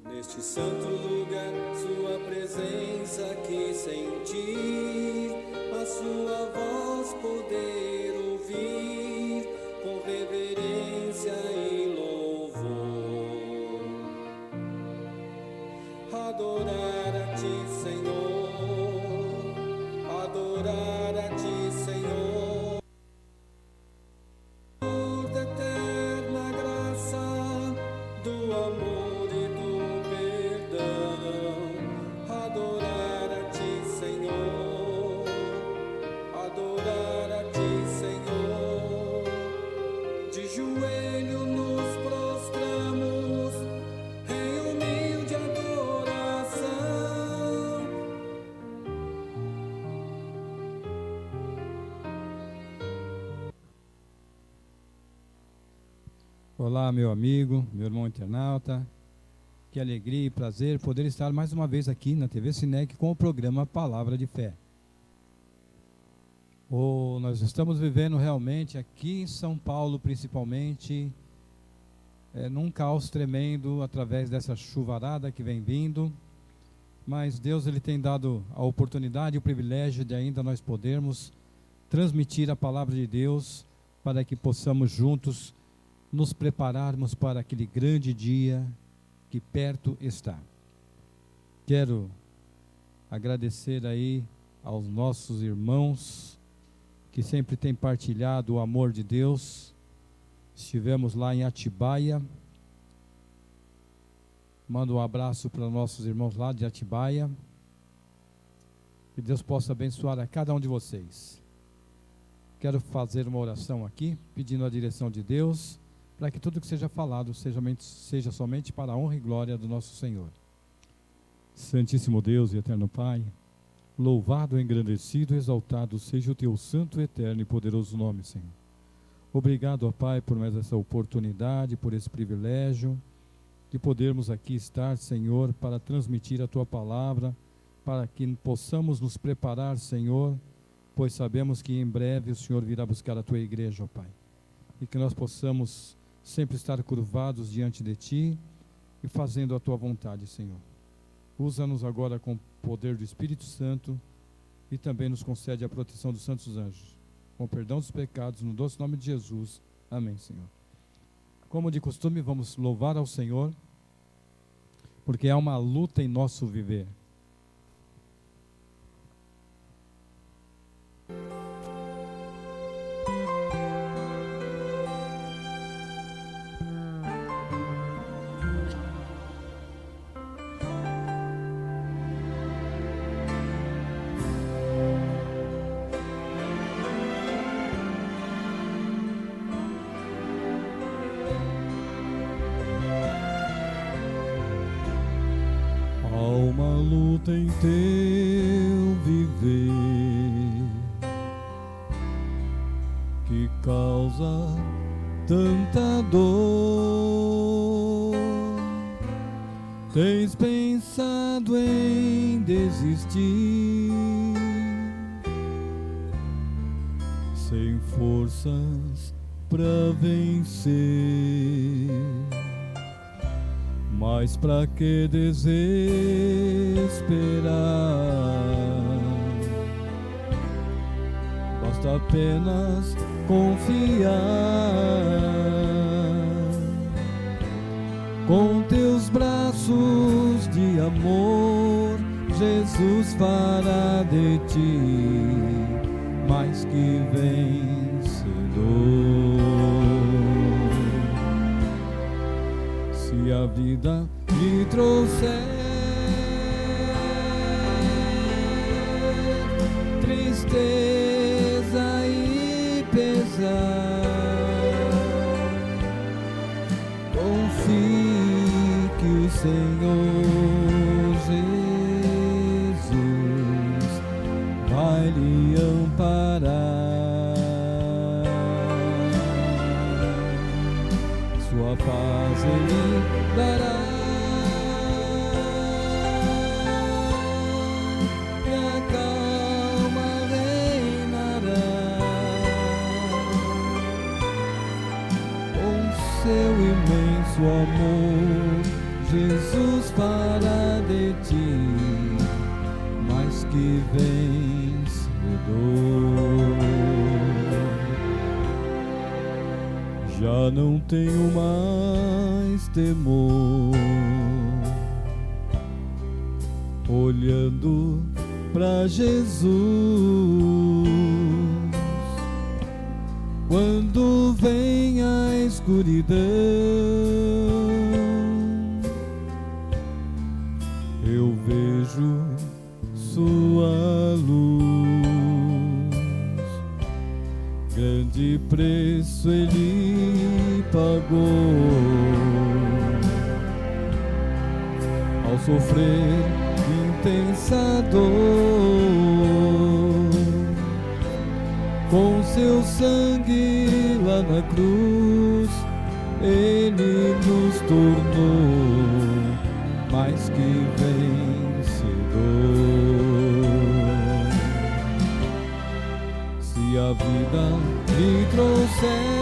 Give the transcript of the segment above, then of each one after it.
Neste santo lugar, sua presença quis sentir, a sua voz poder ouvir, com reverência e louvor. Adorar a ti, Senhor, adorar a ti, Senhor, da eterna graça, do amor e do perdão. Adorar a ti, Senhor, adorar a ti, Senhor. De joelho nos prostramos em humilde adoração. Olá, meu amigo, meu irmão internauta. Que alegria e prazer poder estar mais uma vez aqui na TV Sinec com o programa Palavra de Fé. Nós estamos vivendo realmente aqui em São Paulo, principalmente, num caos tremendo através dessa chuvarada que vem vindo. Mas Deus ele tem dado a oportunidade e o privilégio de ainda nós podermos transmitir a Palavra de Deus para que possamos juntos nos prepararmos para aquele grande dia que perto está. Quero agradecer aí aos nossos irmãos que sempre têm partilhado o amor de Deus. Estivemos lá em Atibaia. Mando um abraço para nossos irmãos lá de Atibaia. Que Deus possa abençoar a cada um de vocês. Quero fazer uma oração aqui, pedindo a direção de Deus, para que tudo que seja falado seja somente para a honra e glória do nosso Senhor. Santíssimo Deus e eterno Pai, louvado, engrandecido, exaltado seja o teu santo, eterno e poderoso nome, Senhor. Obrigado, ó Pai, por mais essa oportunidade, por esse privilégio de podermos aqui estar, Senhor, para transmitir a tua palavra, para que possamos nos preparar, Senhor, pois sabemos que em breve o Senhor virá buscar a tua igreja, ó Pai. E que nós possamos sempre estar curvados diante de Ti e fazendo a Tua vontade, Senhor. Usa-nos agora com o poder do Espírito Santo e também nos concede a proteção dos santos anjos. Com perdão dos pecados, no doce nome de Jesus. Amém, Senhor. Como de costume, vamos louvar ao Senhor, porque há uma luta em nosso viver. Em teu viver que causa tanta dor, tens pensado em desistir, sem forças pra vencer. Mas pra que desesperar? Basta apenas confiar. Com teus braços de amor, Jesus fará de ti mais que vencedor. Se a vida lhe trouxer tristeza e pesar, confie que o Senhor Jesus vai lhe amparar. Sua paz Ele dará, e a calma reinará. Com seu imenso amor, Jesus fará ti, mais que vencedor. Já não tenho mais temor, olhando pra Jesus. Quando vem a escuridão, eu vejo sua luz. Grande preço ele pagou ao sofrer intensa dor. Com seu sangue lá na cruz, ele nos tornou mais que vencedor. Se a vida lhe trouxer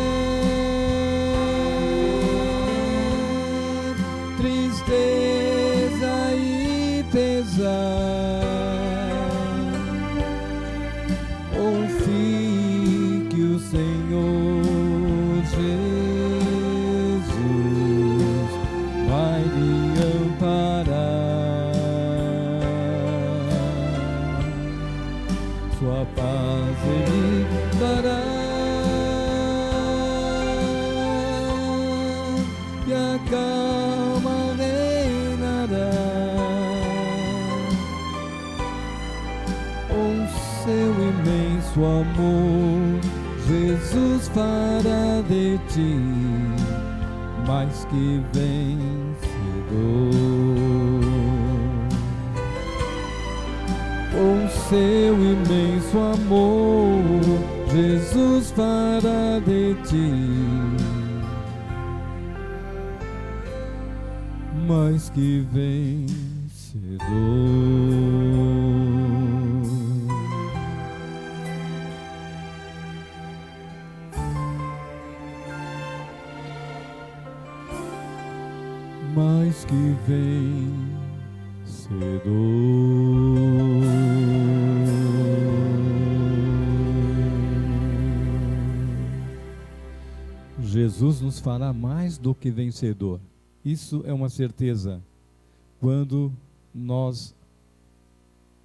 tristeza e pesar, confie que o Senhor Jesus vai lhe amparar. Sua paz ele dará, e a calma reinará. Com seu imenso amor, Jesus fará de ti mais que vencedor. Com seu imenso amor, Jesus fará de ti mais que vencedor. Mais que vencedor. Jesus nos fará mais do que vencedor. Isso é uma certeza. Quando nós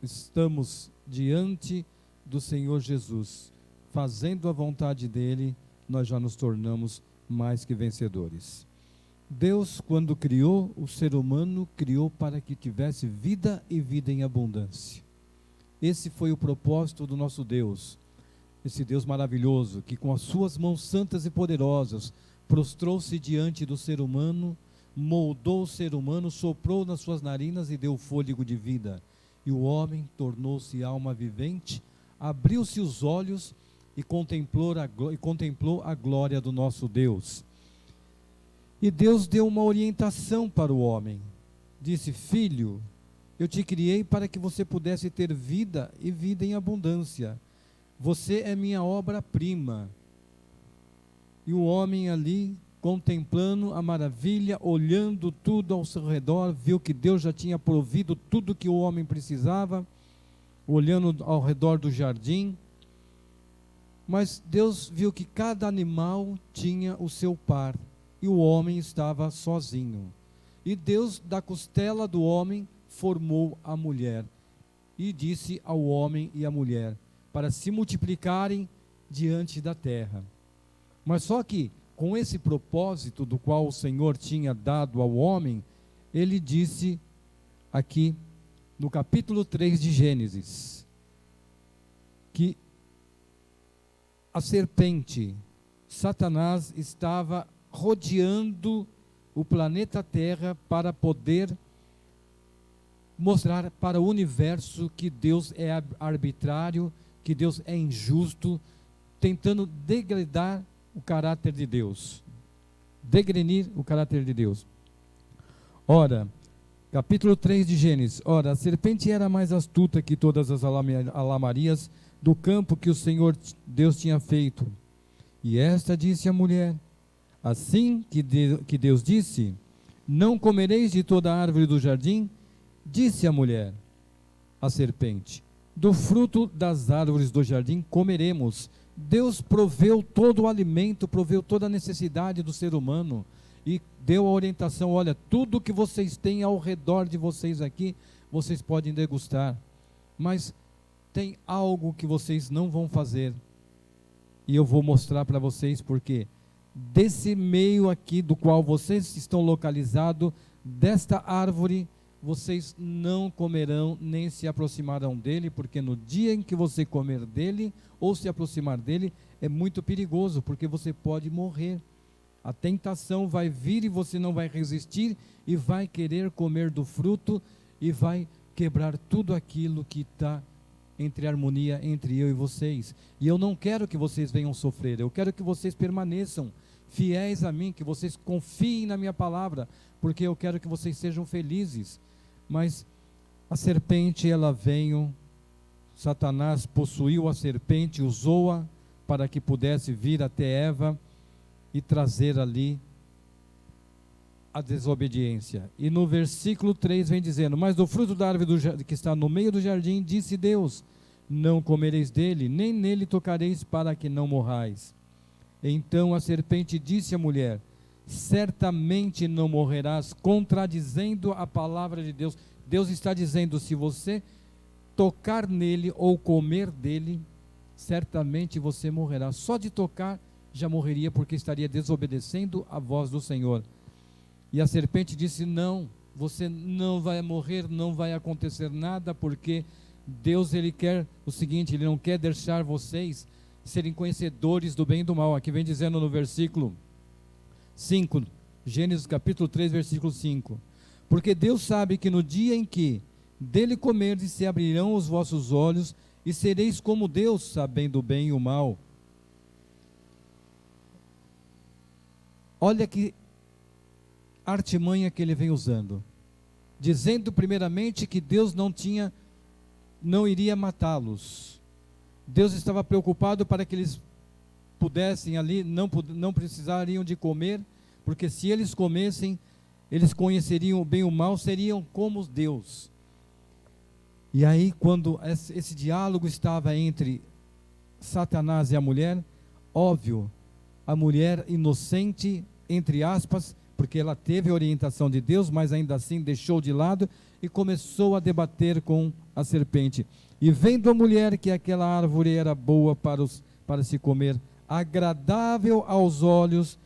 estamos diante do Senhor Jesus, fazendo a vontade dele, nós já nos tornamos mais que vencedores. Deus, quando criou o ser humano, criou para que tivesse vida e vida em abundância. Esse foi o propósito do nosso Deus, esse Deus maravilhoso, que com as suas mãos santas e poderosas, prostrou-se diante do ser humano, moldou o ser humano, soprou nas suas narinas e deu fôlego de vida. E o homem tornou-se alma vivente, abriu-se os olhos e contemplou a glória do nosso Deus. E Deus deu uma orientação para o homem. Disse: filho, eu te criei para que você pudesse ter vida e vida em abundância. Você é minha obra-prima. E o homem ali, contemplando a maravilha, olhando tudo ao seu redor, viu que Deus já tinha provido tudo que o homem precisava, olhando ao redor do jardim. Mas Deus viu que cada animal tinha o seu par, e o homem estava sozinho. E Deus, da costela do homem, formou a mulher, e disse ao homem e à mulher, para se multiplicarem diante da terra. Mas só que, com esse propósito do qual o Senhor tinha dado ao homem, ele disse aqui, no capítulo 3 de Gênesis, que a serpente, Satanás, estava rodeando o planeta Terra para poder mostrar para o universo que Deus é arbitrário, que Deus é injusto, tentando degradar o caráter de Deus, degrenir o caráter de Deus. Ora, capítulo 3 de Gênesis, ora, a serpente era mais astuta que todas as alamarias do campo que o Senhor Deus tinha feito. E esta disse à mulher, assim que Deus disse, não comereis de toda a árvore do jardim? Disse a mulher, a serpente: do fruto das árvores do jardim comeremos. Deus proveu todo o alimento, proveu toda a necessidade do ser humano e deu a orientação: olha, tudo que vocês têm ao redor de vocês aqui, vocês podem degustar, mas tem algo que vocês não vão fazer, e eu vou mostrar para vocês porque desse meio aqui do qual vocês estão localizados, desta árvore, vocês não comerão nem se aproximarão dele, porque no dia em que você comer dele ou se aproximar dele, é muito perigoso, porque você pode morrer. A tentação vai vir e você não vai resistir e vai querer comer do fruto e vai quebrar tudo aquilo que está entre harmonia entre eu e vocês. E eu não quero que vocês venham sofrer, eu quero que vocês permaneçam fiéis a mim, que vocês confiem na minha palavra, porque eu quero que vocês sejam felizes. Mas a serpente, ela veio, Satanás possuiu a serpente, usou-a para que pudesse vir até Eva e trazer ali a desobediência. E no versículo 3 vem dizendo: mas do fruto da árvore que está no meio do jardim, disse Deus: não comereis dele, nem nele tocareis, para que não morrais. Então a serpente disse à mulher: certamente não morrerás, contradizendo a palavra de Deus. Deus está dizendo: se você tocar nele ou comer dele, certamente você morrerá. Só de tocar já morreria, porque estaria desobedecendo a voz do Senhor. E a serpente disse: não, você não vai morrer, não vai acontecer nada, porque Deus, ele quer o seguinte, ele não quer deixar vocês serem conhecedores do bem e do mal. Aqui vem dizendo no versículo 5, Gênesis capítulo 3, versículo 5: porque Deus sabe que no dia em que dele comerdes, se abrirão os vossos olhos, e sereis como Deus, sabendo o bem e o mal. Olha que artimanha que ele vem usando, dizendo primeiramente que Deus não iria matá-los. Deus estava preocupado para que eles pudessem ali, não precisariam de comer, porque se eles comessem, eles conheceriam o bem e o mal, seriam como Deus. E aí, quando esse diálogo estava entre Satanás e a mulher, óbvio, a mulher inocente, entre aspas, porque ela teve a orientação de Deus, mas ainda assim deixou de lado e começou a debater com a serpente. E vendo a mulher que aquela árvore era boa para se comer, agradável aos olhos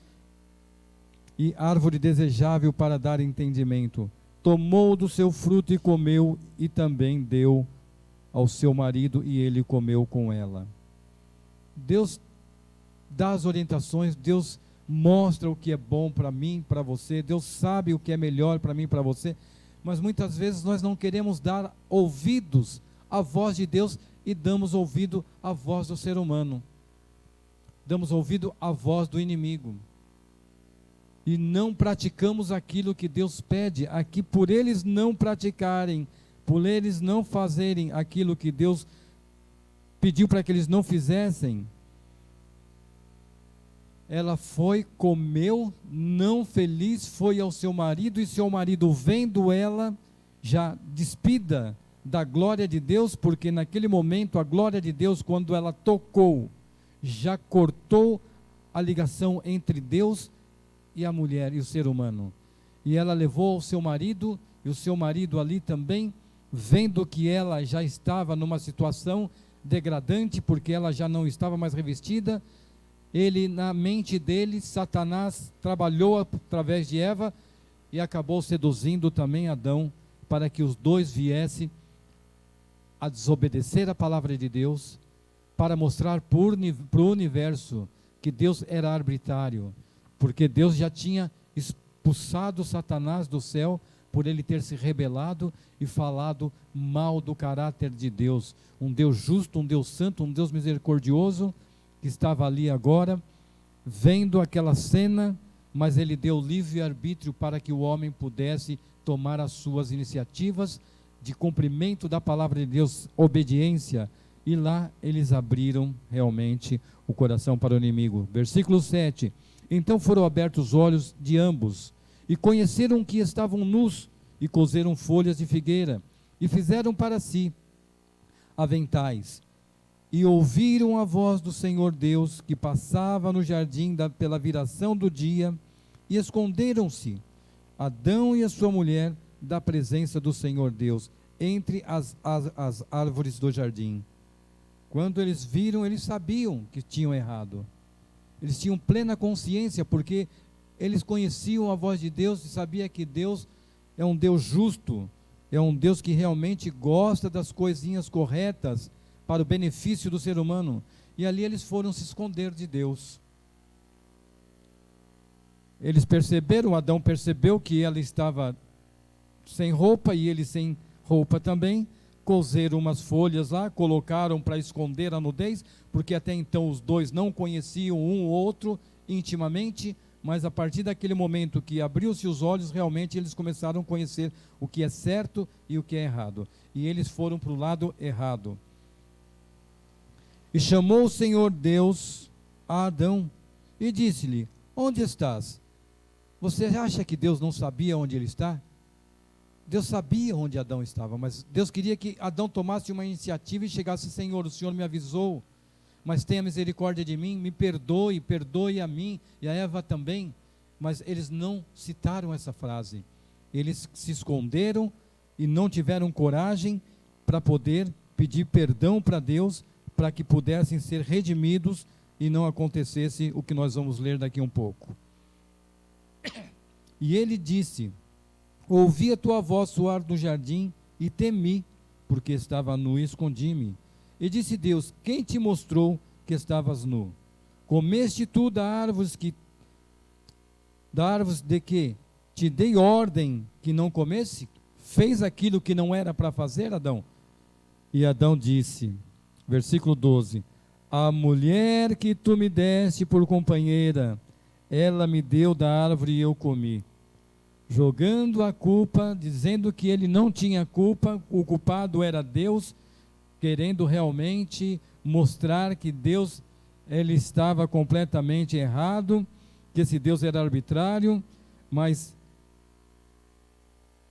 e árvore desejável para dar entendimento, tomou do seu fruto e comeu, e também deu ao seu marido, e ele comeu com ela. Deus dá as orientações, Deus mostra o que é bom para mim, para você, Deus sabe o que é melhor para mim, para você, mas muitas vezes nós não queremos dar ouvidos à voz de Deus e damos ouvido à voz do ser humano, damos ouvido à voz do inimigo, e não praticamos aquilo que Deus pede aqui. Por eles não praticarem, por eles não fazerem aquilo que Deus pediu para que eles não fizessem, ela foi, comeu, não feliz, foi ao seu marido, e seu marido, vendo ela já despida da glória de Deus, porque naquele momento a glória de Deus, quando ela tocou, já cortou a ligação entre Deus e a mulher e o ser humano. E ela levou ao seu marido, e o seu marido ali também, vendo que ela já estava numa situação degradante, porque ela já não estava mais revestida, ele, na mente dele, Satanás trabalhou através de Eva e acabou seduzindo também Adão, para que os dois viessem a desobedecer a palavra de Deus, para mostrar para o universo que Deus era arbitrário, porque Deus já tinha expulsado Satanás do céu, por ele ter se rebelado e falado mal do caráter de Deus, um Deus justo, um Deus santo, um Deus misericordioso, que estava ali agora, vendo aquela cena, mas ele deu livre-arbítrio para que o homem pudesse tomar as suas iniciativas de cumprimento da palavra de Deus, obediência, e lá eles abriram realmente o coração para o inimigo. Versículo 7: então foram abertos os olhos de ambos, e conheceram que estavam nus, e cozeram folhas de figueira, e fizeram para si aventais. E ouviram a voz do Senhor Deus, que passava no jardim pela viração do dia, e esconderam-se, Adão e a sua mulher, da presença do Senhor Deus, entre as árvores do jardim. Quando eles viram, eles sabiam que tinham errado. Eles tinham plena consciência, porque eles conheciam a voz de Deus e sabiam que Deus é um Deus justo, é um Deus que realmente gosta das coisinhas corretas para o benefício do ser humano. E ali eles foram se esconder de Deus. Eles perceberam, Adão percebeu que ela estava sem roupa e ele sem roupa também. Cozeram umas folhas lá, colocaram para esconder a nudez, porque até então os dois não conheciam um ou outro intimamente, mas a partir daquele momento que abriu-se os olhos, realmente eles começaram a conhecer o que é certo e o que é errado. E eles foram para o lado errado. E chamou o Senhor Deus a Adão e disse-lhe: onde estás? Você acha que Deus não sabia onde ele está? Deus sabia onde Adão estava, mas Deus queria que Adão tomasse uma iniciativa e chegasse: Senhor, o Senhor me avisou, mas tenha misericórdia de mim, me perdoe, perdoe a mim e a Eva também. Mas eles não citaram essa frase. Eles se esconderam e não tiveram coragem para poder pedir perdão para Deus, para que pudessem ser redimidos e não acontecesse o que nós vamos ler daqui um pouco. E ele disse: ouvi a tua voz soar no jardim e temi, porque estava nu e escondi-me. E disse Deus: quem te mostrou que estavas nu? Comeste tu da árvore de que te dei ordem que não comesse? Fez aquilo que não era para fazer, Adão? E Adão disse, versículo 12: a mulher que tu me deste por companheira, ela me deu da árvore e eu comi. Jogando a culpa, dizendo que ele não tinha culpa, o culpado era Deus, querendo realmente mostrar que Deus, ele estava completamente errado, que esse Deus era arbitrário. Mas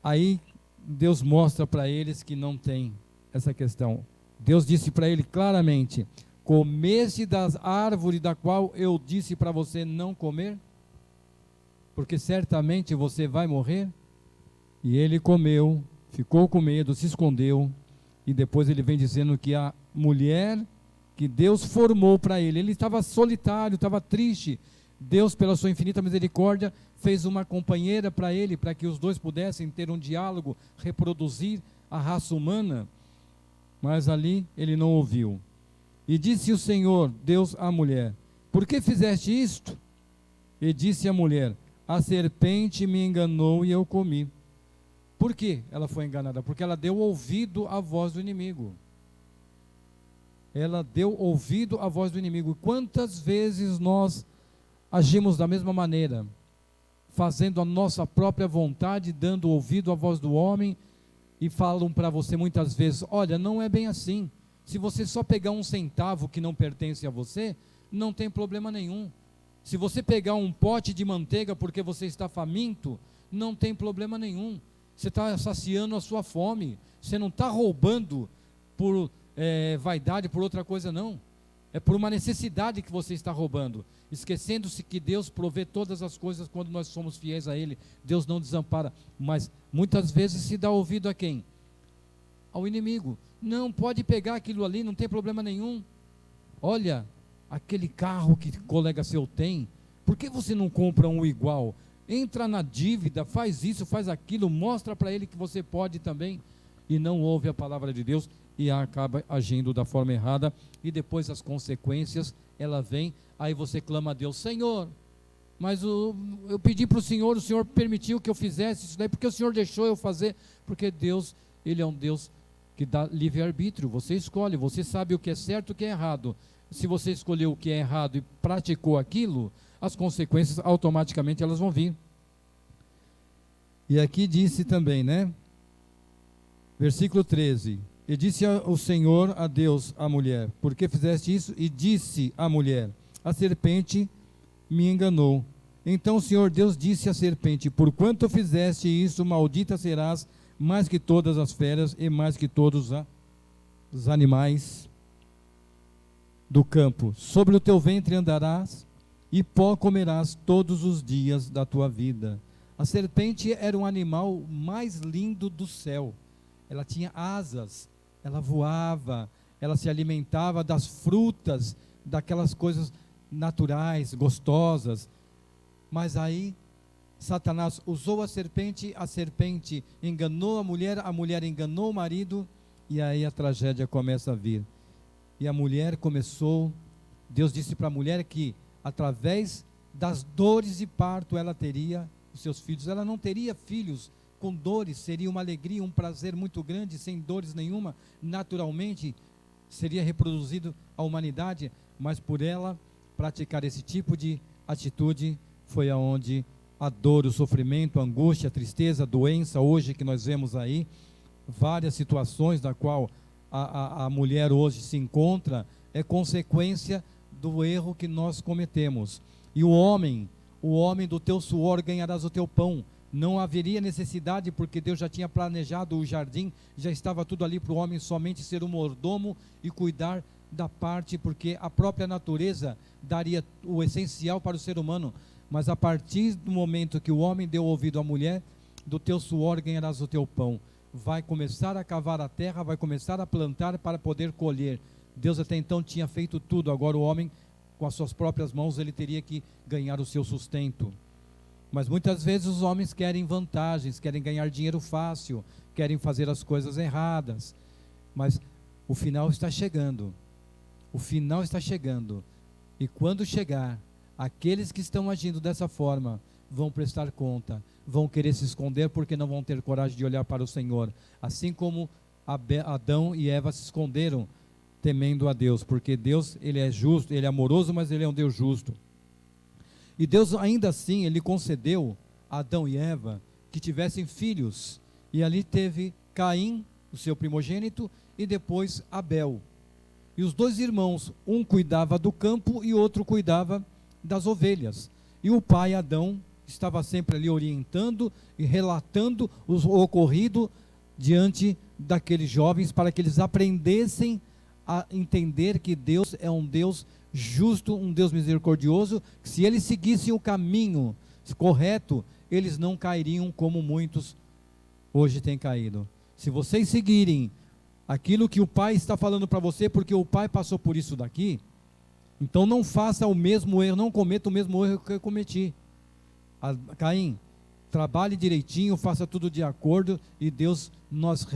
aí Deus mostra para eles que não tem essa questão. Deus disse para ele claramente: comeste das árvores da qual eu disse para você não comer? Porque certamente você vai morrer. E ele comeu, ficou com medo, se escondeu, e depois ele vem dizendo que a mulher que Deus formou para ele estava solitário, estava triste. Deus, pela sua infinita misericórdia, fez uma companheira para ele, para que os dois pudessem ter um diálogo, reproduzir a raça humana. Mas ali ele não ouviu. E disse o Senhor Deus à mulher: por que fizeste isto? E disse a mulher: a serpente me enganou e eu comi. Por que ela foi enganada? Porque ela deu ouvido à voz do inimigo. Ela deu ouvido à voz do inimigo. Quantas vezes nós agimos da mesma maneira, fazendo a nossa própria vontade, dando ouvido à voz do homem, e falam para você muitas vezes: olha, não é bem assim. Se você só pegar um centavo que não pertence a você, não tem problema nenhum. Se você pegar um pote de manteiga porque você está faminto, não tem problema nenhum. Você está saciando a sua fome. Você não está roubando por vaidade, por outra coisa, não. É por uma necessidade que você está roubando, esquecendo-se que Deus provê todas as coisas quando nós somos fiéis a Ele. Deus não desampara, mas muitas vezes se dá ouvido a quem? Ao inimigo. Não, pode pegar aquilo ali, não tem problema nenhum. Olha, aquele carro que colega seu tem, por que você não compra um igual? Entra na dívida, faz isso, faz aquilo, mostra para ele que você pode também. E não ouve a palavra de Deus e acaba agindo da forma errada. E depois as consequências, ela vem, aí você clama a Deus: Senhor, mas eu pedi para o Senhor permitiu que eu fizesse isso daí, porque o Senhor deixou eu fazer. Porque Deus, Ele é um Deus que dá livre-arbítrio. Você escolhe, você sabe o que é certo e o que é errado. Se você escolheu o que é errado e praticou aquilo, as consequências automaticamente elas vão vir. E aqui disse também, né? Versículo 13: e disse o Senhor a Deus, a mulher: por que fizeste isso? E disse a mulher: a serpente me enganou Então o Senhor Deus disse à serpente: porquanto fizeste isso, maldita serás mais que todas as feras e mais que todos os animais do campo. Sobre o teu ventre andarás e pó comerás todos os dias da tua vida. A serpente era um animal mais lindo do céu. Ela tinha asas, ela voava, ela se alimentava das frutas, daquelas coisas naturais, gostosas. Mas aí Satanás usou a serpente enganou a mulher enganou o marido, e aí a tragédia começa a vir. E a mulher começou, Deus disse para a mulher que através das dores de parto ela teria os seus filhos. Ela não teria filhos com dores, seria uma alegria, um prazer muito grande, sem dores nenhuma, naturalmente seria reproduzido a humanidade, mas por ela praticar esse tipo de atitude, foi aonde a dor, o sofrimento, a angústia, a tristeza, a doença, hoje que nós vemos aí, várias situações da qual a mulher hoje se encontra, é consequência do erro que nós cometemos. E o homem do teu suor ganharás o teu pão. Não haveria necessidade, porque Deus já tinha planejado o jardim, já estava tudo ali para o homem somente ser um mordomo e cuidar da parte, porque a própria natureza daria o essencial para o ser humano. Mas a partir do momento que o homem deu ouvido à mulher, do teu suor ganharás o teu pão. Vai começar a cavar a terra, vai começar a plantar para poder colher. Deus até então tinha feito tudo, agora o homem, com as suas próprias mãos, ele teria que ganhar o seu sustento. Mas muitas vezes os homens querem vantagens, querem ganhar dinheiro fácil, querem fazer as coisas erradas. Mas o final está chegando. O final está chegando. E quando chegar, aqueles que estão agindo dessa forma vão prestar conta, vão querer se esconder porque não vão ter coragem de olhar para o Senhor. Assim como Adão e Eva se esconderam temendo a Deus, porque Deus, ele é justo, ele é amoroso, mas ele é um Deus justo. E Deus ainda assim, ele concedeu a Adão e Eva que tivessem filhos. E ali teve Caim, o seu primogênito, e depois Abel. E os dois irmãos, um cuidava do campo e outro cuidava das ovelhas. E o pai Adão estava sempre ali orientando e relatando o ocorrido diante daqueles jovens, para que eles aprendessem a entender que Deus é um Deus justo, um Deus misericordioso, que se eles seguissem o caminho correto, eles não cairiam como muitos hoje têm caído. Se vocês seguirem aquilo que o pai está falando para você, porque o pai passou por isso daqui, então não faça o mesmo erro, não cometa o mesmo erro que eu cometi. Caim, trabalhe direitinho, faça tudo de acordo, e Deus, nós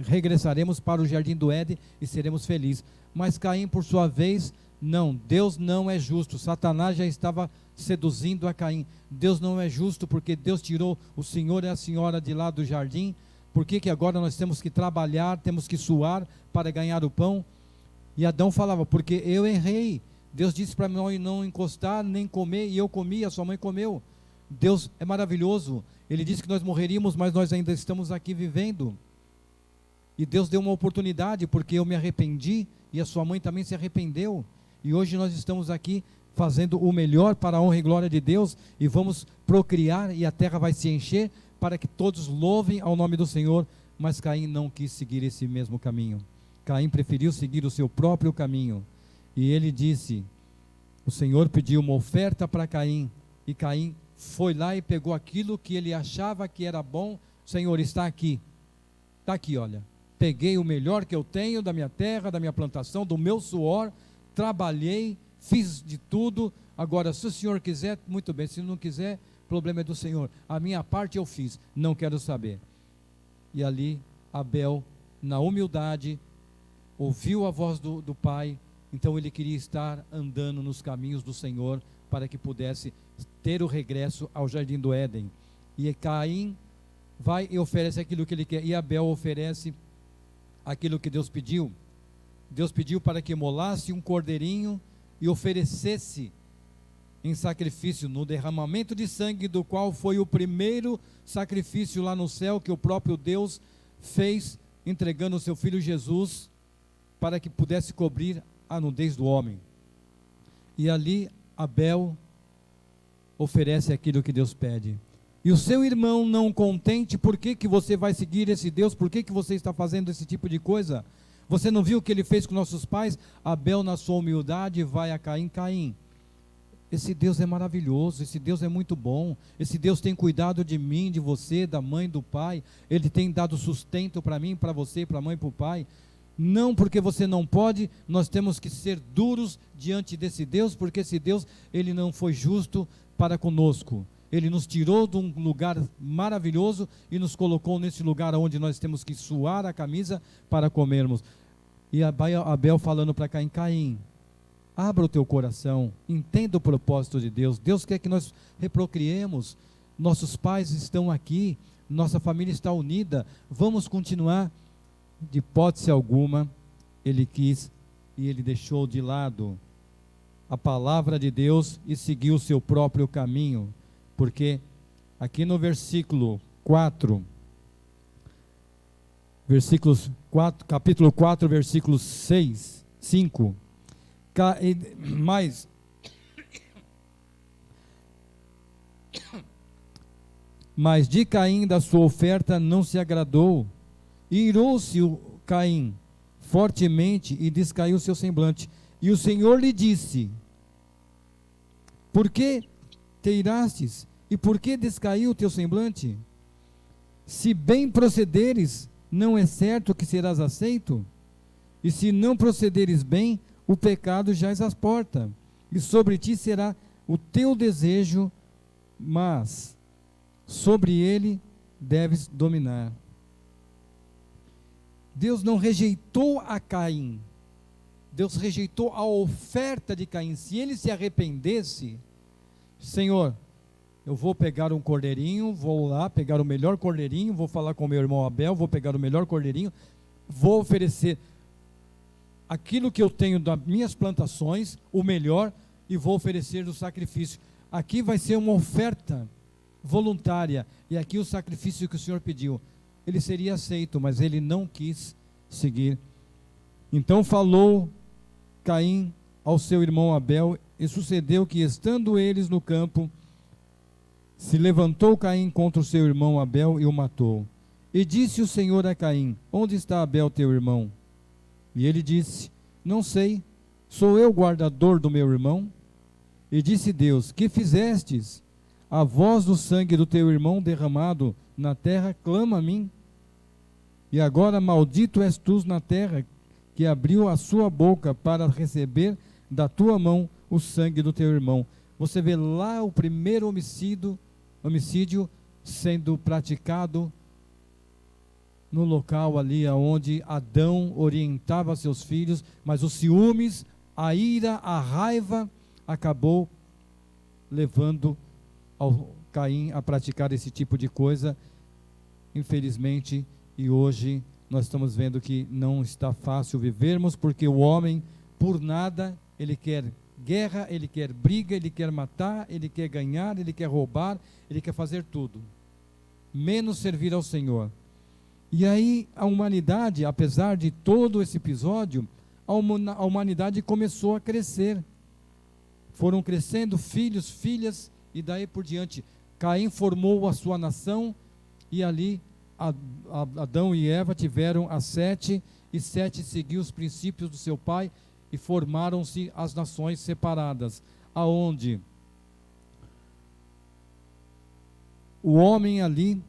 regressaremos para o jardim do Éden e seremos felizes. Mas Caim, por sua vez, não, Deus não é justo. Satanás já estava seduzindo a Caim. Deus não é justo, porque Deus tirou o senhor e a senhora de lá do jardim. Por que agora nós temos que trabalhar, temos que suar para ganhar o pão? E Adão falava, porque eu errei. Deus disse para nós não encostar, nem comer, e eu comi, a sua mãe comeu. Deus é maravilhoso. Ele disse que nós morreríamos, mas nós ainda estamos aqui vivendo. E Deus deu uma oportunidade, porque eu me arrependi, e a sua mãe também se arrependeu. E hoje nós estamos aqui fazendo o melhor para a honra e glória de Deus, e vamos procriar, e a terra vai se encher, para que todos louvem ao nome do Senhor. Mas Caim não quis seguir esse mesmo caminho. Caim preferiu seguir o seu próprio caminho. E ele disse, o Senhor pediu uma oferta para Caim, e Caim foi lá e pegou aquilo que ele achava que era bom. Senhor, está aqui, olha, peguei o melhor que eu tenho da minha terra, da minha plantação, do meu suor, trabalhei, fiz de tudo. Agora, se o Senhor quiser, muito bem, se não quiser, o problema é do Senhor. A minha parte eu fiz, não quero saber. E ali, Abel, na humildade, ouviu a voz do pai. Então ele queria estar andando nos caminhos do Senhor, para que pudesse ter o regresso ao jardim do Éden. E Caim vai e oferece aquilo que ele quer, e Abel oferece aquilo que Deus pediu. Deus pediu para que imolasse um cordeirinho e oferecesse em sacrifício, no derramamento de sangue, do qual foi o primeiro sacrifício lá no céu, que o próprio Deus fez, entregando o seu filho Jesus, para que pudesse cobrir a nudez do homem. E ali Abel oferece aquilo que Deus pede. E o seu irmão não contente, por que que você vai seguir esse Deus? Por que que você está fazendo esse tipo de coisa? Você não viu o que ele fez com nossos pais? Abel, na sua humildade, vai a Caim. Caim, esse Deus é maravilhoso, esse Deus é muito bom, esse Deus tem cuidado de mim, de você, da mãe, do pai, Ele tem dado sustento para mim, para você, para a mãe e para o pai. Não porque você não pode, nós temos que ser duros diante desse Deus, porque esse Deus, Ele não foi justo para conosco. Ele nos tirou de um lugar maravilhoso e nos colocou nesse lugar onde nós temos que suar a camisa para comermos. E Abel falando para Caim, Caim, abra o teu coração, entenda o propósito de Deus. Deus quer que nós reprocriemos, nossos pais estão aqui, nossa família está unida, vamos continuar. De hipótese alguma, ele quis e ele deixou de lado a palavra de Deus e seguiu o seu próprio caminho. Porque aqui no versículo 4, capítulo 4, versículos 6, 5, mas de Caim da sua oferta não se agradou, e irou-se o Caim fortemente e descaiu seu semblante. E o Senhor lhe disse, por que te irastes? E por que descaiu o teu semblante? Se bem procederes, não é certo que serás aceito? E se não procederes bem, o pecado jaz às portas, e sobre ti será o teu desejo, mas sobre ele deves dominar. Deus não rejeitou a Caim, Deus rejeitou a oferta de Caim. Se ele se arrependesse, Senhor, eu vou pegar um cordeirinho, vou lá pegar o melhor cordeirinho, vou falar com meu irmão Abel, vou pegar o melhor cordeirinho, vou oferecer aquilo que eu tenho das minhas plantações, o melhor, e vou oferecer o sacrifício. Aqui vai ser uma oferta voluntária, e aqui o sacrifício que o Senhor pediu, ele seria aceito, mas ele não quis seguir. Então falou Caim ao seu irmão Abel, e sucedeu que, estando eles no campo, se levantou Caim contra o seu irmão Abel e o matou. E disse o Senhor a Caim, onde está Abel teu irmão? E ele disse, não sei, sou eu guardador do meu irmão? E disse Deus, que fizestes? A voz do sangue do teu irmão derramado na terra clama a mim. E agora maldito és tu na terra, que abriu a sua boca para receber da tua mão o sangue do teu irmão. Você vê lá o primeiro homicídio sendo praticado no local ali onde Adão orientava seus filhos, mas os ciúmes, a ira, a raiva acabou levando ao Caim a praticar esse tipo de coisa, infelizmente. E hoje nós estamos vendo que não está fácil vivermos, porque o homem, por nada, ele quer guerra, ele quer briga, ele quer matar, ele quer ganhar, ele quer roubar, ele quer fazer tudo, menos servir ao Senhor. E aí a humanidade, apesar de todo esse episódio, a humanidade começou a crescer. Foram crescendo filhos, filhas, e daí por diante. Caim formou a sua nação, e ali Adão e Eva tiveram a Sete, e Sete seguiu os princípios do seu pai, e formaram-se as nações separadas, aonde o homem ali,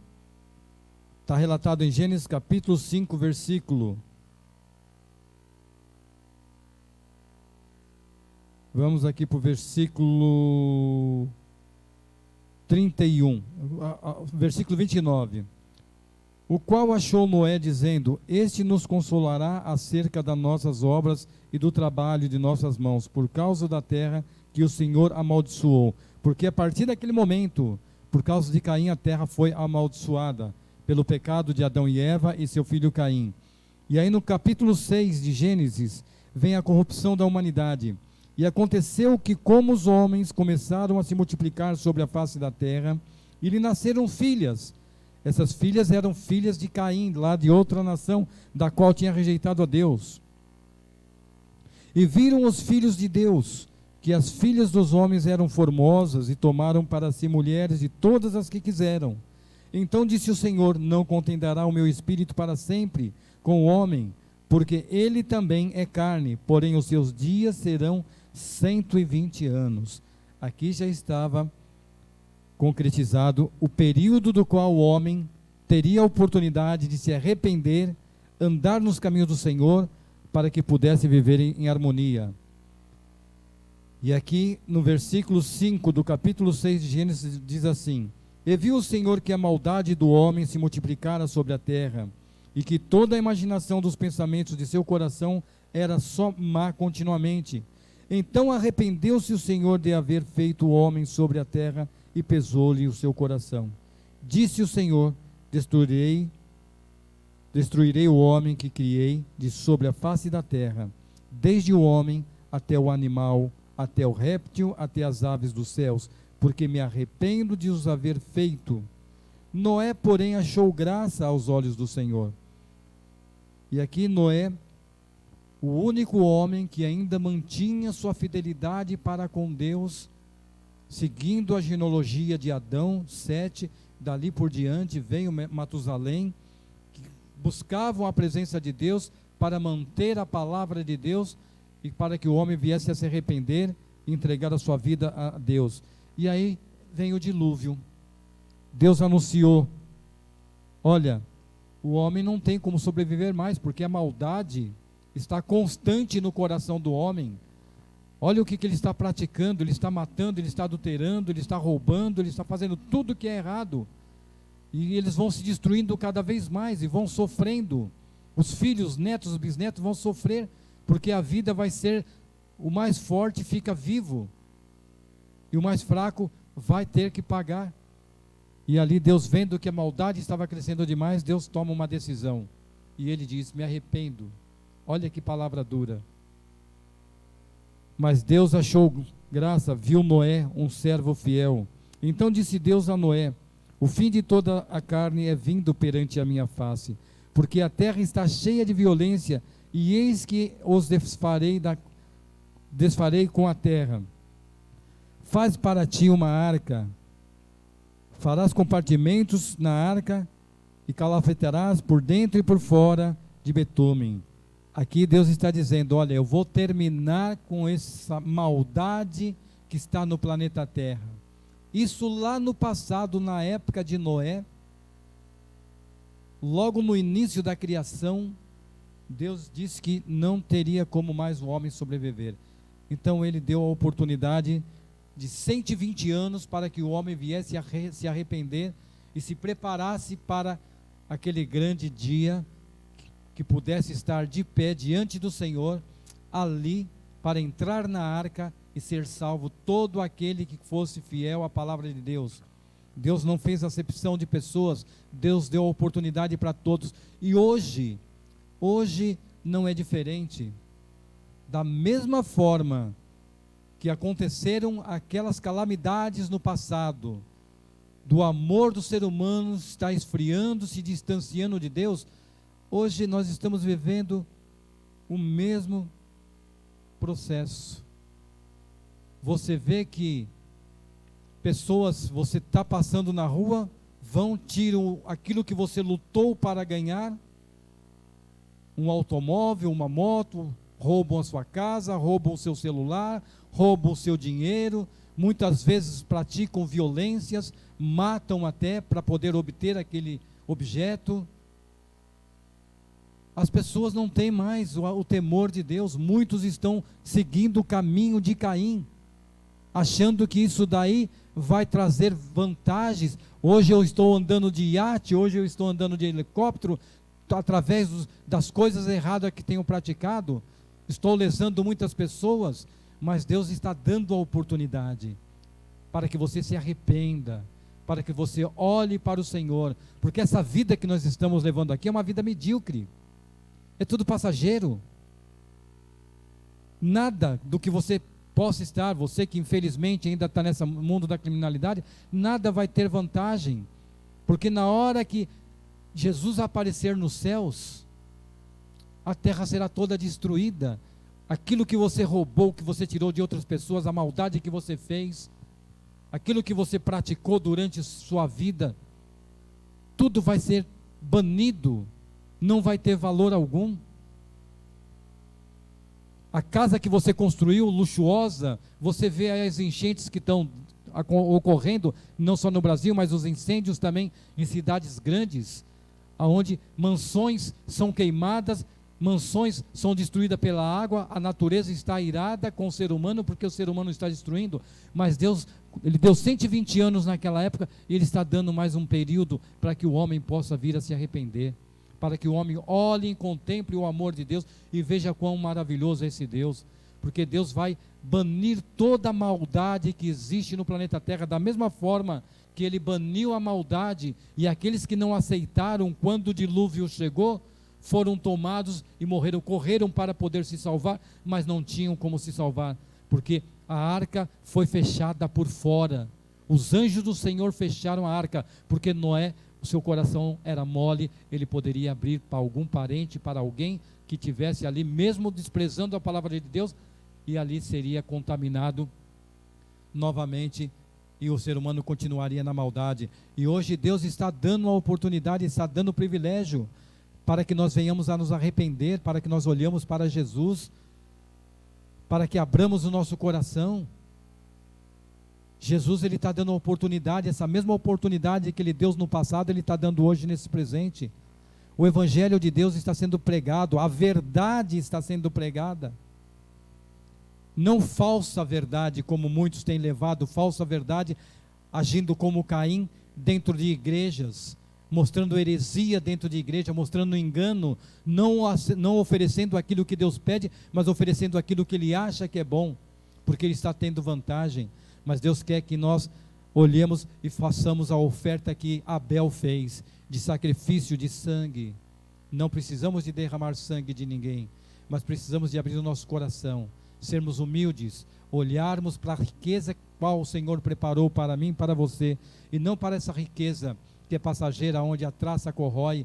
está relatado em Gênesis capítulo 5, versículo. Vamos aqui para o versículo 31, versículo 29. O qual achou Noé, dizendo, este nos consolará acerca das nossas obras e do trabalho de nossas mãos, por causa da terra que o Senhor amaldiçoou. Porque a partir daquele momento, por causa de Caim, a terra foi amaldiçoada, pelo pecado de Adão e Eva e seu filho Caim. E aí no capítulo 6 de Gênesis, vem a corrupção da humanidade. E aconteceu que, como os homens começaram a se multiplicar sobre a face da terra, e lhe nasceram filhas. Essas filhas eram filhas de Caim, lá de outra nação, da qual tinha rejeitado a Deus. E viram os filhos de Deus, que as filhas dos homens eram formosas e tomaram para si mulheres de todas as que quiseram. Então disse o Senhor: não contenderá o meu espírito para sempre com o homem, porque ele também é carne, porém os seus dias serão 120 anos. Aqui já estava concretizado o período do qual o homem teria a oportunidade de se arrepender, andar nos caminhos do Senhor, para que pudesse viver em harmonia. E aqui no versículo 5 do capítulo 6 de Gênesis diz assim: e viu o Senhor que a maldade do homem se multiplicara sobre a terra, e que toda a imaginação dos pensamentos de seu coração era só má continuamente. Então arrependeu-se o Senhor de haver feito o homem sobre a terra, e pesou-lhe o seu coração. Disse o Senhor: destruirei o homem que criei de sobre a face da terra, desde o homem até o animal, até o réptil, até as aves dos céus, porque me arrependo de os haver feito. Noé, porém, achou graça aos olhos do Senhor. E aqui Noé, o único homem que ainda mantinha sua fidelidade para com Deus, seguindo a genealogia de Adão, Sete, dali por diante veio Matusalém, que buscavam a presença de Deus para manter a palavra de Deus e para que o homem viesse a se arrepender e entregar a sua vida a Deus. E aí vem o dilúvio. Deus anunciou: olha, o homem não tem como sobreviver mais, porque a maldade está constante no coração do homem. Olha o que ele está praticando: ele está matando, ele está adulterando, ele está roubando, ele está fazendo tudo que é errado. E eles vão se destruindo cada vez mais e vão sofrendo. Os filhos, os netos, os bisnetos vão sofrer, porque a vida vai ser: o mais forte fica vivo e o mais fraco vai ter que pagar. E ali Deus, vendo que a maldade estava crescendo demais, Deus toma uma decisão. E ele diz: me arrependo. Olha que palavra dura. Mas Deus achou graça, viu Noé, um servo fiel. Então disse Deus a Noé: o fim de toda a carne é vindo perante a minha face, porque a terra está cheia de violência, e eis que os desfarei com a terra. Faz para ti uma arca, farás compartimentos na arca, e calafetarás por dentro e por fora de betume. Aqui Deus está dizendo: olha, eu vou terminar com essa maldade que está no planeta Terra. Isso lá no passado, na época de Noé, logo no início da criação, Deus disse que não teria como mais o homem sobreviver. Então ele deu a oportunidade de 120 anos para que o homem viesse a se arrepender e se preparasse para aquele grande dia, que pudesse estar de pé diante do Senhor, ali, para entrar na arca e ser salvo todo aquele que fosse fiel à palavra de Deus. Deus não fez acepção de pessoas, Deus deu a oportunidade para todos. E hoje não é diferente. Da mesma forma que aconteceram aquelas calamidades no passado, do amor do ser humano está esfriando, se distanciando de Deus, hoje nós estamos vivendo o mesmo processo. Você vê que pessoas, você está passando na rua, tiram aquilo que você lutou para ganhar, um automóvel, uma moto, roubam a sua casa, roubam o seu celular, roubam o seu dinheiro, muitas vezes praticam violências, matam até para poder obter aquele objeto. As pessoas não têm mais o temor de Deus, muitos estão seguindo o caminho de Caim, achando que isso daí vai trazer vantagens. Hoje eu estou andando de iate, hoje eu estou andando de helicóptero, através das coisas erradas que tenho praticado, estou lesando muitas pessoas, mas Deus está dando a oportunidade para que você se arrependa, para que você olhe para o Senhor, porque essa vida que nós estamos levando aqui é uma vida medíocre, é tudo passageiro. Nada do que você possa estar, você que infelizmente ainda está nesse mundo da criminalidade, nada vai ter vantagem, porque na hora que Jesus aparecer nos céus, a terra será toda destruída, aquilo que você roubou, que você tirou de outras pessoas, a maldade que você fez, aquilo que você praticou durante sua vida, tudo vai ser banido, não vai ter valor algum. A casa que você construiu, luxuosa, você vê as enchentes que estão ocorrendo, não só no Brasil, mas os incêndios também em cidades grandes, onde mansões são queimadas, mansões são destruídas pela água, a natureza está irada com o ser humano, porque o ser humano está destruindo, mas Deus, Ele deu 120 anos naquela época, e Ele está dando mais um período para que o homem possa vir a se arrepender, para que o homem olhe e contemple o amor de Deus e veja quão maravilhoso é esse Deus, porque Deus vai banir toda a maldade que existe no planeta Terra, da mesma forma que Ele baniu a maldade, e aqueles que não aceitaram quando o dilúvio chegou, foram tomados e morreram, correram para poder se salvar, mas não tinham como se salvar, porque a arca foi fechada por fora, os anjos do Senhor fecharam a arca, porque Noé, o seu coração era mole, ele poderia abrir para algum parente, para alguém que tivesse ali, mesmo desprezando a palavra de Deus, e ali seria contaminado novamente, e o ser humano continuaria na maldade. E hoje Deus está dando a oportunidade, está dando o privilégio, para que nós venhamos a nos arrepender, para que nós olhemos para Jesus, para que abramos o nosso coração. Jesus, Ele está dando a oportunidade, essa mesma oportunidade que Ele deu no passado, Ele está dando hoje nesse presente. O Evangelho de Deus está sendo pregado, a verdade está sendo pregada, não falsa verdade, como muitos têm levado, falsa verdade, agindo como Caim, dentro de igrejas, mostrando heresia dentro de igreja, mostrando engano, não oferecendo aquilo que Deus pede, mas oferecendo aquilo que Ele acha que é bom, porque Ele está tendo vantagem. Mas Deus quer que nós olhemos e façamos a oferta que Abel fez, de sacrifício de sangue. Não precisamos de derramar sangue de ninguém, mas precisamos de abrir o nosso coração, sermos humildes, olharmos para a riqueza qual o Senhor preparou para mim e para você, e não para essa riqueza que é passageira, onde a traça corrói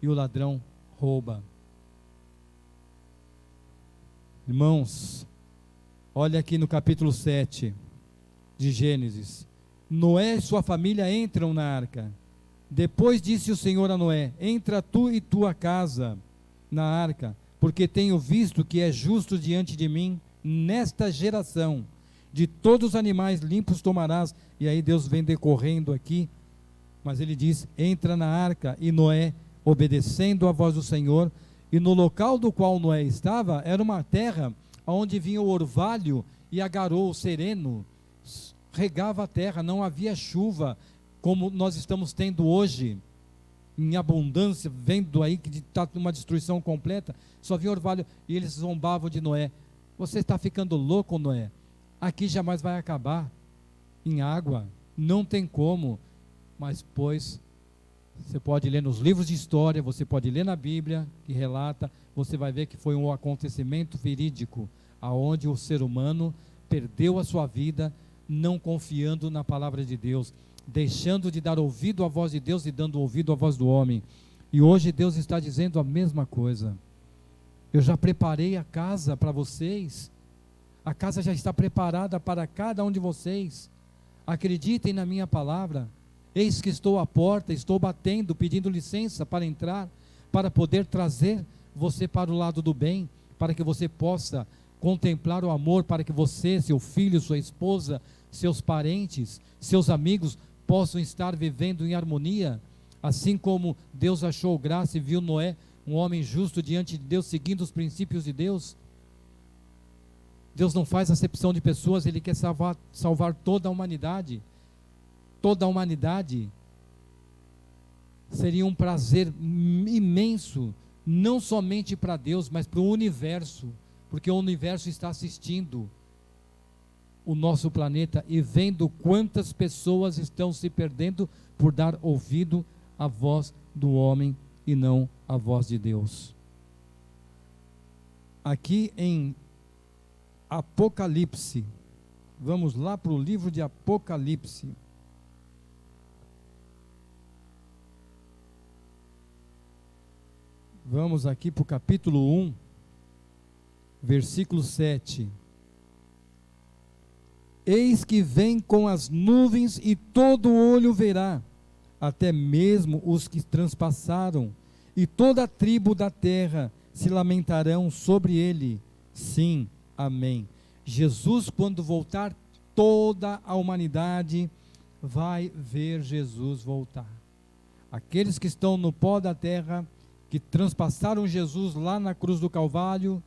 e o ladrão rouba. Irmãos, olha aqui no capítulo 7 de Gênesis. Noé e sua família entram na arca. Depois disse o Senhor a Noé: entra tu e tua casa na arca, porque tenho visto que é justo diante de mim nesta geração. De todos os animais limpos tomarás. E aí Deus vem decorrendo aqui, mas ele diz: entra na arca. E Noé, obedecendo a voz do Senhor, e no local do qual Noé estava, era uma terra onde vinha o orvalho e agarou o sereno, regava a terra, não havia chuva, como nós estamos tendo hoje, em abundância, vendo aí que está uma destruição completa, só havia orvalho, e eles zombavam de Noé: você está ficando louco, Noé, aqui jamais vai acabar em água, não tem como. Mas pois, você pode ler nos livros de história, você pode ler na Bíblia, que relata, você vai ver que foi um acontecimento verídico, aonde o ser humano perdeu a sua vida, não confiando na palavra de Deus, deixando de dar ouvido à voz de Deus e dando ouvido à voz do homem. E hoje Deus está dizendo a mesma coisa. Eu já preparei a casa para vocês, a casa já está preparada para cada um de vocês. Acreditem na minha palavra. Eis que estou à porta, estou batendo, pedindo licença para entrar, para poder trazer você para o lado do bem, para que você possa contemplar o amor, para que você, seu filho, sua esposa, seus parentes, seus amigos possam estar vivendo em harmonia, assim como Deus achou graça e viu Noé, um homem justo diante de Deus, seguindo os princípios de Deus. Deus não faz acepção de pessoas, Ele quer salvar toda a humanidade. Toda a humanidade. Seria um prazer imenso, não somente para Deus, mas para o universo, porque o universo está assistindo o nosso planeta e vendo quantas pessoas estão se perdendo por dar ouvido à voz do homem e não à voz de Deus. Aqui em Apocalipse, vamos lá para o livro de Apocalipse. Vamos aqui para o capítulo 1. versículo 7. Eis que vem com as nuvens e todo olho verá, até mesmo os que transpassaram, e toda a tribo da terra se lamentarão sobre ele. Sim, amém. Jesus, quando voltar, toda a humanidade vai ver Jesus voltar. Aqueles que estão no pó da terra, que transpassaram Jesus lá na cruz do Calvário,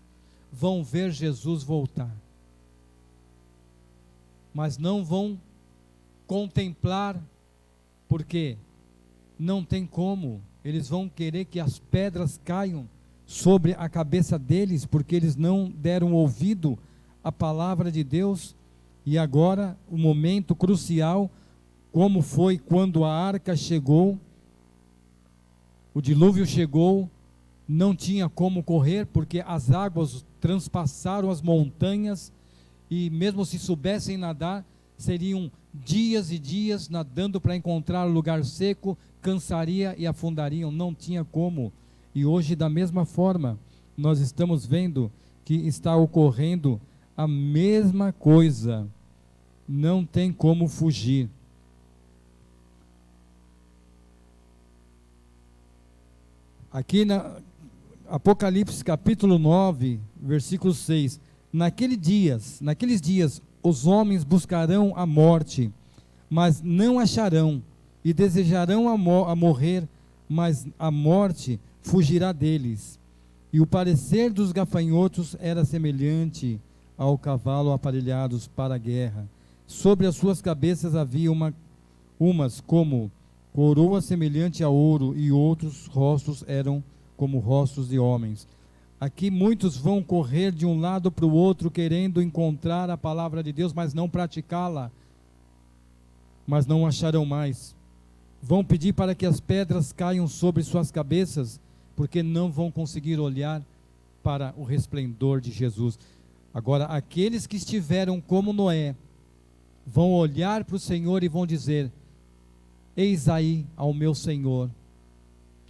vão ver Jesus voltar. Mas não vão contemplar, porque não tem como. Eles vão querer que as pedras caiam sobre a cabeça deles, porque eles não deram ouvido à palavra de Deus. E agora, o momento crucial, como foi quando a arca chegou, o dilúvio chegou, não tinha como correr, porque as águas transpassaram as montanhas, e mesmo se soubessem nadar, seriam dias e dias nadando para encontrar lugar seco, cansaria e afundariam, não tinha como. E hoje, da mesma forma, nós estamos vendo que está ocorrendo a mesma coisa, não tem como fugir. Aqui na Apocalipse capítulo 9, versículo 6, naqueles dias, os homens buscarão a morte, mas não acharão, e desejarão a morrer, mas a morte fugirá deles. E o parecer dos gafanhotos era semelhante ao cavalo aparelhados para a guerra. Sobre as suas cabeças havia umas como coroa semelhante a ouro, e outros rostos eram como rostos de homens. Aqui muitos vão correr de um lado para o outro, querendo encontrar a palavra de Deus, mas não praticá-la, mas não acharão mais. Vão pedir para que as pedras caiam sobre suas cabeças, porque não vão conseguir olhar para o resplendor de Jesus. Agora, aqueles que estiveram como Noé, vão olhar para o Senhor e vão dizer: eis aí ao meu Senhor,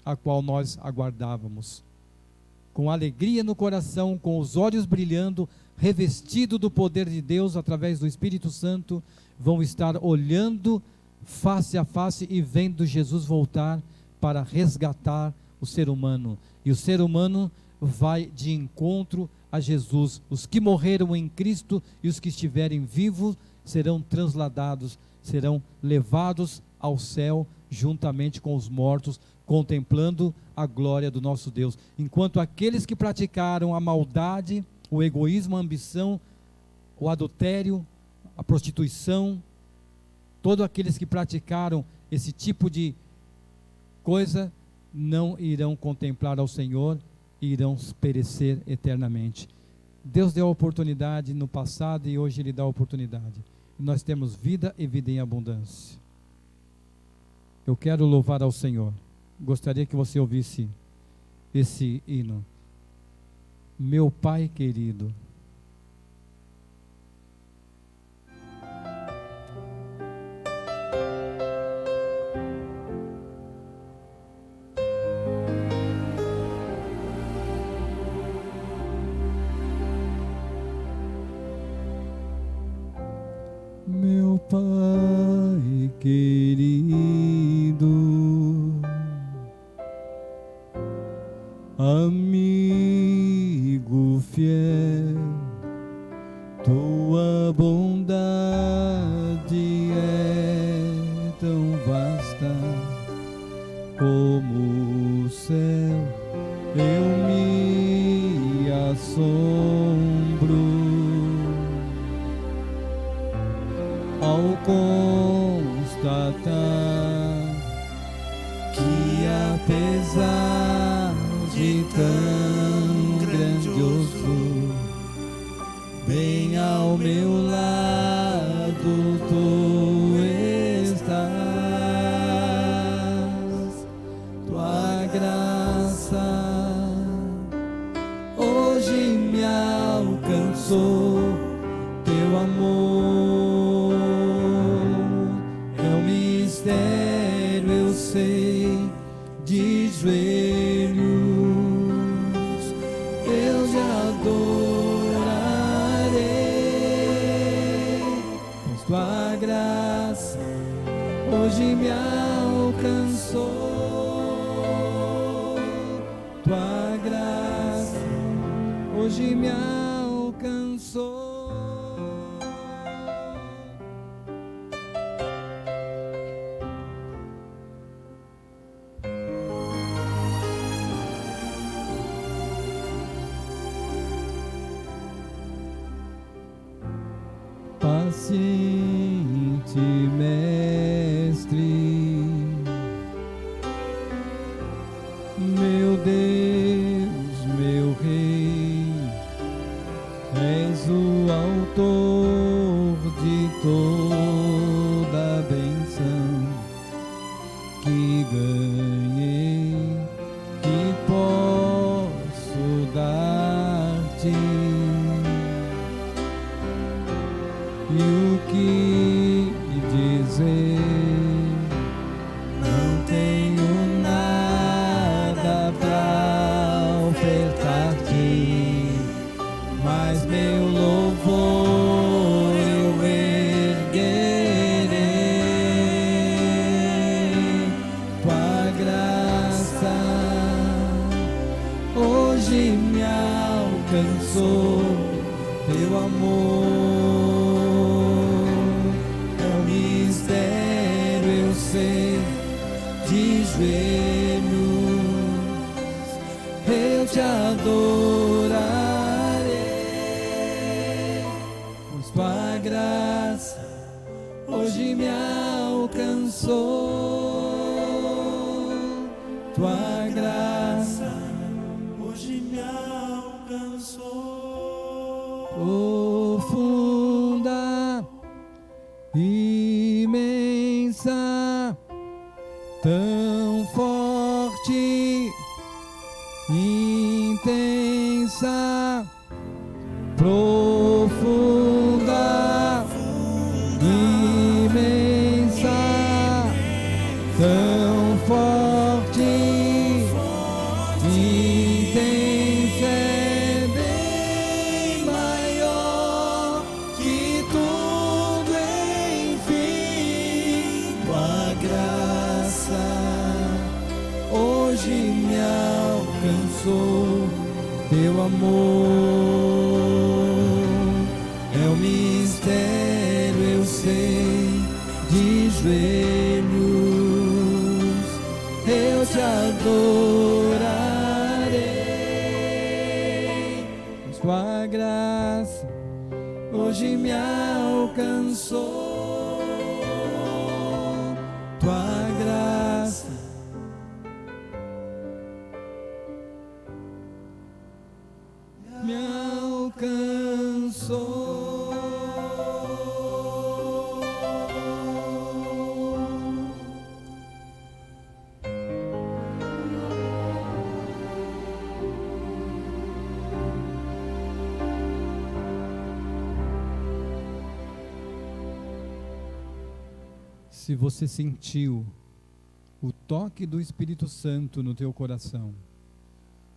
a qual nós aguardávamos. Com alegria no coração, com os olhos brilhando, revestido do poder de Deus através do Espírito Santo, vão estar olhando face a face e vendo Jesus voltar para resgatar o ser humano. E o ser humano vai de encontro a Jesus. Os que morreram em Cristo e os que estiverem vivos serão transladados, serão levados ao céu juntamente com os mortos, contemplando a glória do nosso Deus. Enquanto aqueles que praticaram a maldade, o egoísmo, a ambição, o adultério, a prostituição, todos aqueles que praticaram esse tipo de coisa, não irão contemplar ao Senhor e irão perecer eternamente. Deus deu a oportunidade no passado e hoje Ele dá a oportunidade. Nós temos vida e vida em abundância. Eu quero louvar ao Senhor. Gostaria que você ouvisse esse hino. Meu Pai querido. Meu Pai querido, amigo fiel, tua bondade é tão vasta como o céu, eu me assombro ao constatar que apesar de tão grandioso, bem ao meu lado tu estás. Tua graça hoje me alcançou, teu amor é um mistério, eu sei, de joelhos eu já adoro. hoje me alcançou, tua graça hoje me alcançou. Paciente Mestre, meu Deus, meu Rei, és o autor de toda a bênção que ganhei, que posso dar-te. E o que dizer? Não tenho nada pra ofertar-te, mas meu louvor eu erguerei. Tua graça hoje me alcançou, teu amor de joelhos eu te adorarei, pois tua graça hoje me alcançou, tua graça hoje me alcançou. Profunda, imensa, tão forte, intensa, profunda, imensa, tão forte, intensa, é bem maior que tudo, enfim, tua graça hoje me alcançou, teu amor é um mistério, eu sei, de joelhos eu te adorarei, pois tua graça hoje me alcançou, tua graça me alcançou. Se você sentiu o toque do Espírito Santo no teu coração,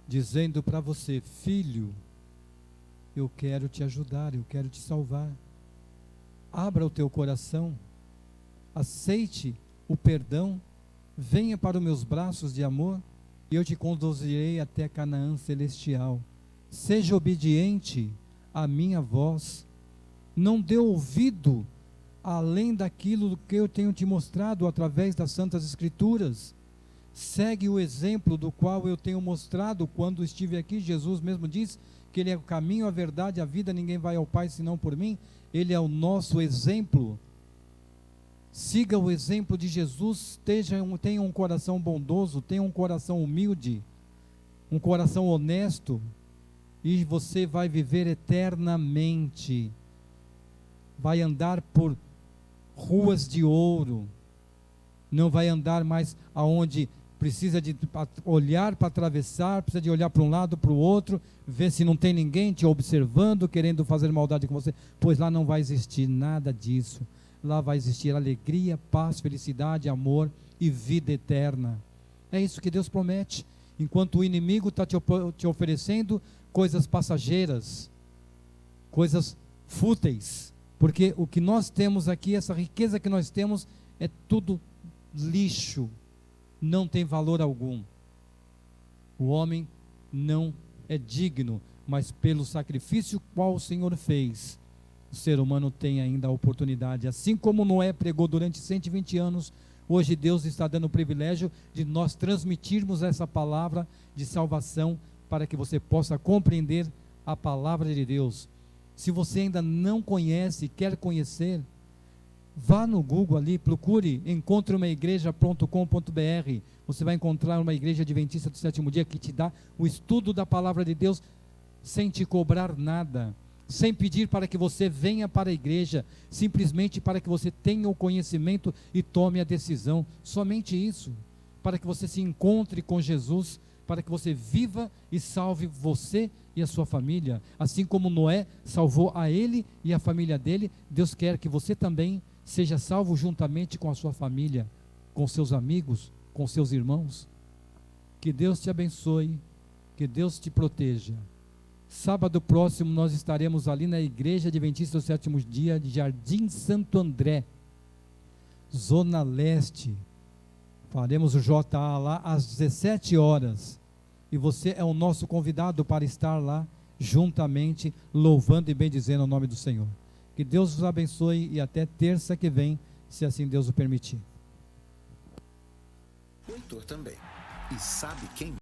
dizendo para você: filho, eu quero te ajudar, eu quero te salvar, abra o teu coração, aceite o perdão, venha para os meus braços de amor e eu te conduzirei até Canaã celestial. Seja obediente à minha voz, não dê ouvido além daquilo que eu tenho te mostrado através das Santas Escrituras. Segue o exemplo do qual eu tenho mostrado quando estive aqui. Jesus mesmo diz que Ele é o caminho, a verdade, a vida, ninguém vai ao Pai senão por mim. Ele é o nosso exemplo. Siga o exemplo de Jesus, tenha um coração bondoso, tenha um coração humilde, um coração honesto, e você vai viver eternamente. Vai andar por ruas de ouro, não vai andar mais aonde precisa de olhar para atravessar, precisa de olhar para um lado, para o outro, ver se não tem ninguém te observando, querendo fazer maldade com você, pois lá não vai existir nada disso. Lá vai existir alegria, paz, felicidade, amor e vida eterna. É isso que Deus promete, enquanto o inimigo está te oferecendo coisas passageiras, coisas fúteis, porque o que nós temos aqui, essa riqueza que nós temos, é tudo lixo, não tem valor algum. O homem não é digno, mas pelo sacrifício qual o Senhor fez, o ser humano tem ainda a oportunidade. Assim como Noé pregou durante 120 anos, hoje Deus está dando o privilégio de nós transmitirmos essa palavra de salvação para que você possa compreender a palavra de Deus. Se você ainda não conhece, quer conhecer, vá no Google ali, procure encontreumaigreja.com.br. Você vai encontrar uma igreja adventista do sétimo dia que te dá o estudo da palavra de Deus sem te cobrar nada, sem pedir para que você venha para a igreja, simplesmente para que você tenha o conhecimento e tome a decisão. Somente isso, para que você se encontre com Jesus, para que você viva e salve você e a sua família. Assim como Noé salvou a ele e a família dele, Deus quer que você também seja salvo juntamente com a sua família, com seus amigos, com seus irmãos. Que Deus te abençoe, que Deus te proteja. Sábado próximo nós estaremos ali na Igreja Adventista do Sétimo Dia de Jardim Santo André, Zona Leste. Faremos o JA lá às 17 horas. E você é o nosso convidado para estar lá juntamente, louvando e bendizendo o nome do Senhor. Que Deus os abençoe e até terça que vem, se assim Deus o permitir. O Heitor também. E sabe quem